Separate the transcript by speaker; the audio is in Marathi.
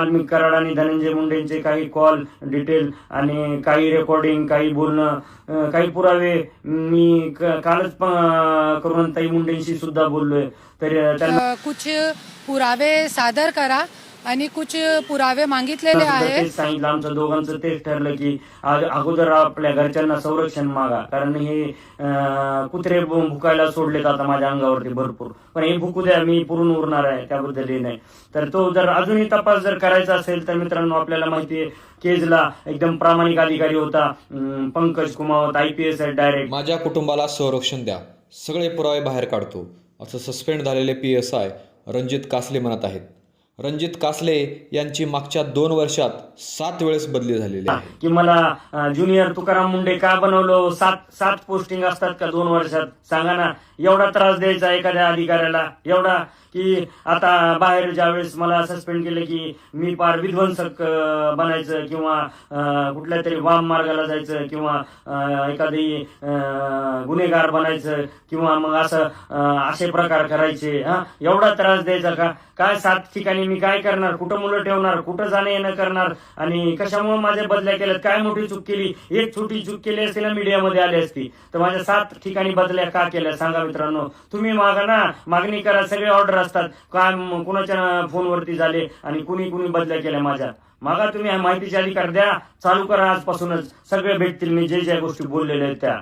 Speaker 1: वाल्मिक कराड आणि धनंजय मुंडेंचे काही कॉल डिटेल आणि काही रेकॉर्डिंग, काही बोलणं, काही पुरावे मी कालच करुणाताई मुंडेंशी सुद्धा बोललोय. तर त्यांना
Speaker 2: कुछ पुरावे सादर करा आणि कुछ पुरावे मागितलेले आहे.
Speaker 1: तेच सांगितलं, आमचं दोघांचं तेच ठरलं की अगोदर आपल्या घरच्यांना संरक्षण मागा, कारण हे कुत्रे भुकायला सोडलेत आता माझ्या अंगावरती भरपूर, पण हे भुकू द्या, मी पुरून उरणार आहे, त्याबद्दल हे नाही. तर तो जर अजूनही तपास जर करायचा असेल तर मित्रांनो, आपल्याला माहिती आहे केजला एकदम प्रामाणिक अधिकारी होता पंकज कुमावत, IPS आहे डायरेक्ट.
Speaker 3: माझ्या कुटुंबाला संरक्षण द्या, सगळे पुरावे बाहेर काढतो, असं सस्पेंड झालेले PSI रणजित कासले म्हणत आहेत. रणजित कासले यांची मागच्या 2 वर्षात 7 वेळेस बदली झालेली आहे.
Speaker 1: की मला ज्युनियर तुकाराम मुंडे का बनवलं? 7 पोस्टिंग असतात का 2 वर्षात? सांगा ना. एवढा त्रास द्यायचा एखाद्या अधिकाऱ्याला, एवढा की आता बाहेर ज्यावेळेस मला सस्पेंड केलं की मी पार विध्वंसक बनायचं किंवा कुठल्या तरी वाम मार्गाला जायचं किंवा एखादी गुन्हेगार बनायचं किंवा मग असे प्रकार करायचे. एवढा त्रास द्यायचा का? काय 7 ठिकाणी मी काय करणार? कुठं मुलं ठेवणार? कुठं जाणं येणं करणार? आणि कशामुळे माझ्या बदल्या केल्यात? काय मोठी चूक केली? एक छोटी चूक केली असती ना, मीडियामध्ये आली असती, तर माझ्या 7 ठिकाणी बदल्या का केल्या? सांगा मित्रांनो. तुम्ही मागा ना, मागणी करा, सगळे ऑर्डर असतात. काय कुणाच्या फोनवरती झाले आणि कुणी बदल्या केल्या माझ्या? मागा तुम्ही, माहितीचे अधिकार द्या, चालू करा आजपासूनच, सगळे भेटतील मी जे ज्या गोष्टी बोललेल्या आहेत त्या.